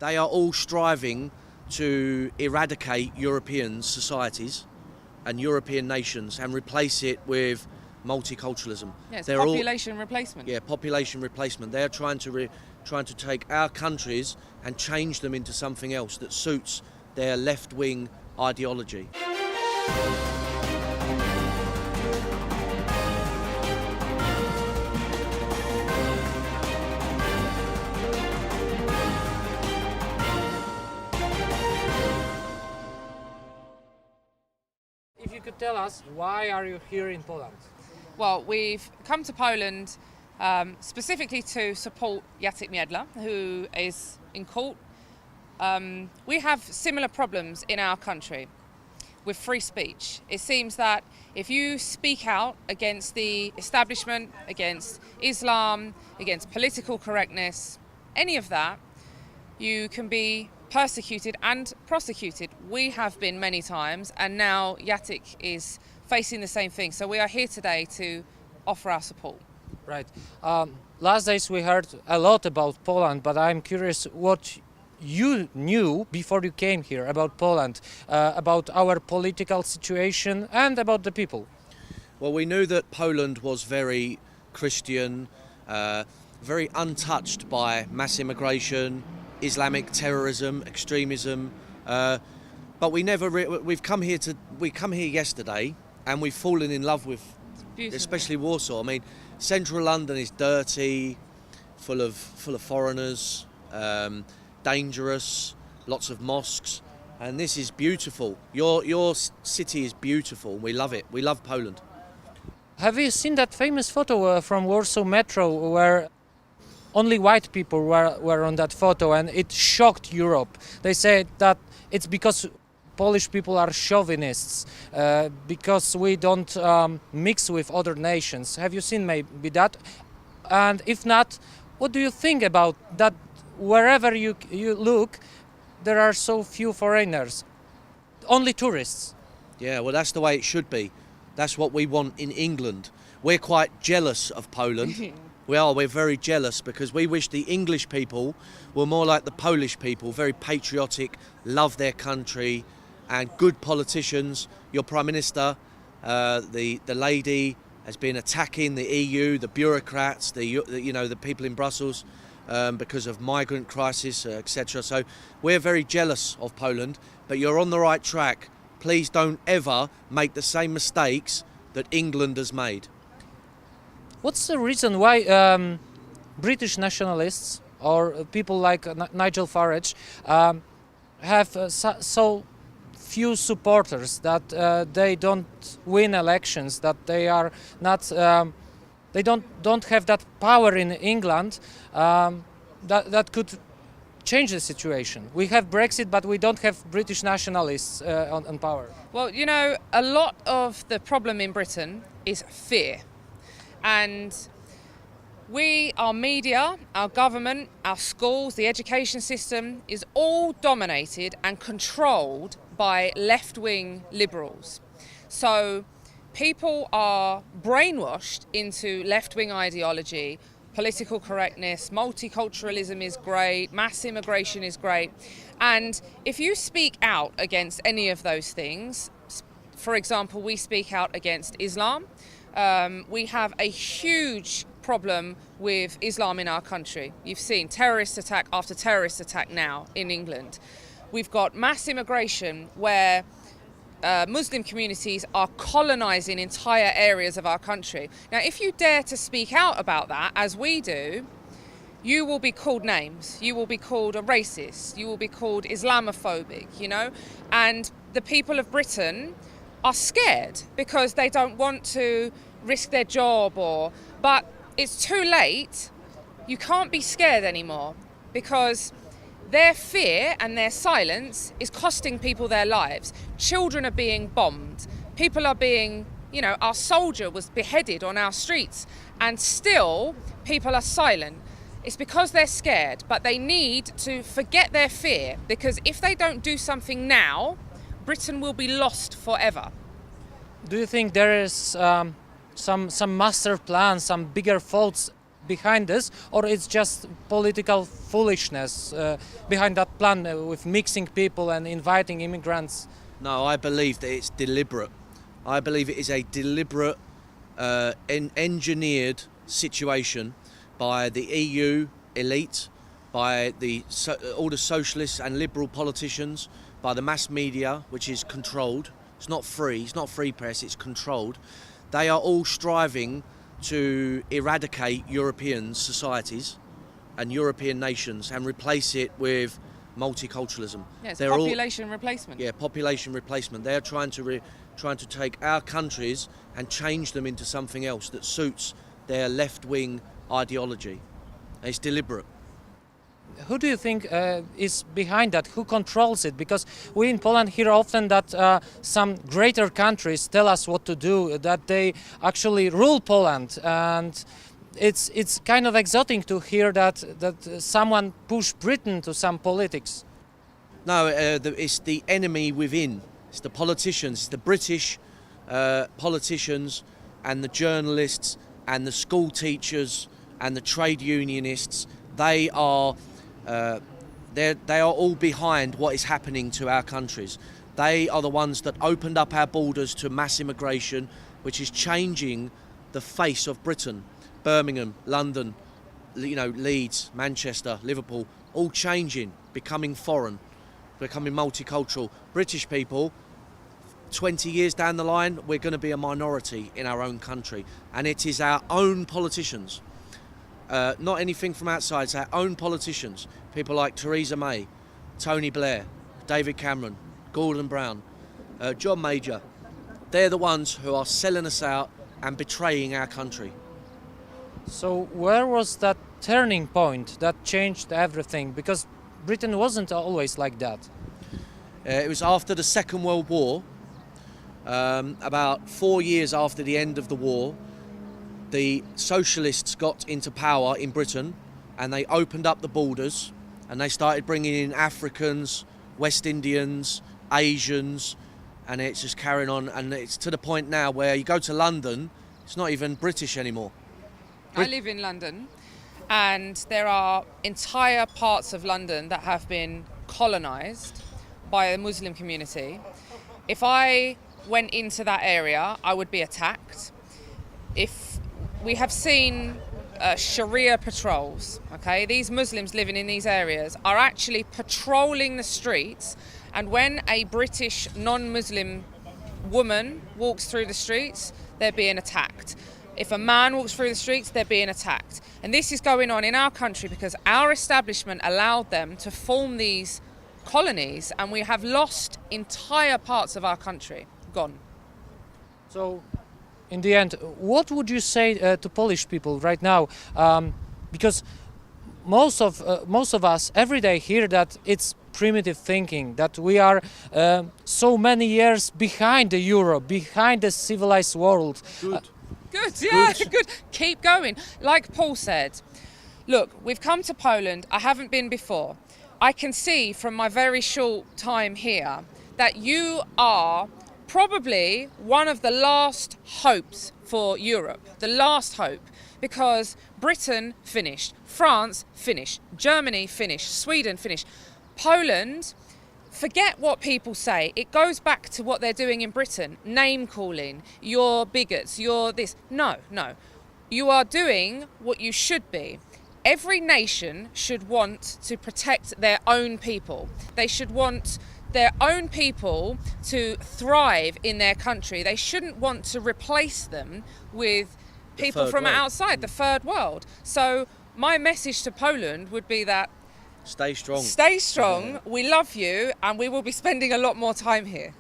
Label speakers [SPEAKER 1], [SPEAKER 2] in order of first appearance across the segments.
[SPEAKER 1] They are all striving to eradicate European societies and European nations and replace it with multiculturalism.
[SPEAKER 2] Yeah, it's
[SPEAKER 1] They're
[SPEAKER 2] population replacement.
[SPEAKER 1] Yeah, population replacement. They're trying to take our countries and change them into something else that suits their left-wing ideology.
[SPEAKER 3] If you could tell us, why are you here in Poland?
[SPEAKER 2] Well, we've come to Poland specifically to support Jacek Miedla, who is in court. We have similar problems in our country with free speech. It seems that if you speak out against the establishment, against Islam, against political correctness, any of that, you can be persecuted and prosecuted. We have been many times, and now Jacek is facing the same thing. So we are here today to offer our support.
[SPEAKER 3] Right. Last days we heard a lot about Poland, but I'm curious what you knew before you came here about Poland, about our political situation and about the people.
[SPEAKER 1] Well, we knew that Poland was very Christian, very untouched by mass immigration, Islamic terrorism, extremism, but we've come here yesterday, and we've fallen in love with, especially Warsaw. I mean, central London is dirty, full of foreigners, dangerous, lots of mosques, and this is beautiful. Your city is beautiful. We love it. We love Poland.
[SPEAKER 3] Have you seen that famous photo from Warsaw Metro where only white people were on that photo, and it shocked Europe? They said that it's because Polish people are chauvinists, because we don't mix with other nations. Have you seen maybe that? And if not, what do you think about that? Wherever you look, there are so few foreigners, only tourists.
[SPEAKER 1] Yeah, well, that's the way it should be. That's what we want in England. We're quite jealous of Poland. We're very jealous because we wish the English people were more like the Polish people, very patriotic, love their country, and good politicians. Your Prime Minister, the lady, has been attacking the EU, the bureaucrats, the people in Brussels, because of migrant crisis, etc. So we're very jealous of Poland, but you're on the right track. Please don't ever make the same mistakes that England has made.
[SPEAKER 3] What's the reason why British nationalists or people like Nigel Farage have so few supporters, that they don't win elections, that they are not, they don't have that power in England that could change the situation? We have Brexit, but we don't have British nationalists on power.
[SPEAKER 2] Well, you know, a lot of the problem in Britain is fear. And our media, our government, our schools, the education system is all dominated and controlled by left-wing liberals. So people are brainwashed into left-wing ideology. Political correctness, multiculturalism is great, mass immigration is great. And if you speak out against any of those things, for example, we speak out against Islam. We have a huge problem with Islam in our country. You've seen terrorist attack after terrorist attack now in England. We've got mass immigration where Muslim communities are colonizing entire areas of our country. Now, if you dare to speak out about that, as we do, you will be called names. You will be called a racist. You will be called Islamophobic, you know? And the people of Britain are scared because they don't want to risk their job but it's too late. You can't be scared anymore because their fear and their silence is costing people their lives. Children are being bombed. People are being, you know, our soldier was beheaded on our streets, and still people are silent. It's because they're scared, but they need to forget their fear, because if they don't do something now, Britain will be lost forever.
[SPEAKER 3] Do you think there is some master plan, some bigger thoughts behind this, or it's just political foolishness behind that plan with mixing people and inviting immigrants?
[SPEAKER 1] No, I believe that it's deliberate. I believe it is a deliberate, engineered situation by the EU elite, by all the socialists and liberal politicians, by the mass media, which is controlled. It's not free press, it's controlled. They are all striving to eradicate European societies and European nations and replace it with multiculturalism.
[SPEAKER 2] Yeah, it's
[SPEAKER 1] They're
[SPEAKER 2] population replacement.
[SPEAKER 1] Yeah, population replacement. They're trying to take our countries and change them into something else that suits their left-wing ideology. And it's deliberate.
[SPEAKER 3] Who do you think is behind that? Who controls it? Because we in Poland hear often that some greater countries tell us what to do, that they actually rule Poland, and it's kind of exotic to hear that someone pushed Britain to some politics.
[SPEAKER 1] No, it's the enemy within. It's the politicians, it's the British politicians and the journalists and the school teachers and the trade unionists. They are all behind what is happening to our countries. They are the ones that opened up our borders to mass immigration, which is changing the face of Britain. Birmingham, London, Leeds, Manchester, Liverpool, all changing, becoming foreign, becoming multicultural. British people, 20 years down the line, we're going to be a minority in our own country. And it is our own politicians, not anything from outside, it's our own politicians. People like Theresa May, Tony Blair, David Cameron, Gordon Brown, John Major. They're the ones who are selling us out and betraying our country.
[SPEAKER 3] So where was that turning point that changed everything? Because Britain wasn't always like that.
[SPEAKER 1] It was after the Second World War, about 4 years after the end of the war. The socialists got into power in Britain and they opened up the borders and they started bringing in Africans, West Indians, Asians, and it's just carrying on, and it's to the point now where you go to London, it's not even British anymore.
[SPEAKER 2] I live in London, and there are entire parts of London that have been colonised by the Muslim community. If I went into that area, I would be attacked. If we have seen Sharia patrols, okay, these Muslims living in these areas are actually patrolling the streets, and when a British non-Muslim woman walks through the streets, they're being attacked. If a man walks through the streets, they're being attacked. And this is going on in our country because our establishment allowed them to form these colonies, and we have lost entire parts of our country. Gone.
[SPEAKER 3] So, in the end, what would you say to Polish people right now? Because most of us every day hear that it's primitive thinking, that we are so many years behind the Europe, behind the civilized world.
[SPEAKER 2] Good, yeah, good. Keep going. Like Paul said, look, we've come to Poland. I haven't been before. I can see from my very short time here that you are probably one of the last hopes for Europe, the last hope, because Britain finished, France finished, Germany finished, Sweden finished. Poland, forget what people say. It goes back to what they're doing in Britain. Name calling, you're bigots, you're this. No. You are doing what you should be. Every nation should want to protect their own people. They should want their own people to thrive in their country. They shouldn't want to replace them with people from outside, the third world. So my message to Poland would be that
[SPEAKER 1] stay strong.
[SPEAKER 2] Stay strong. We love you, and we will be spending a lot more time here.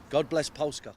[SPEAKER 1] God bless Polska.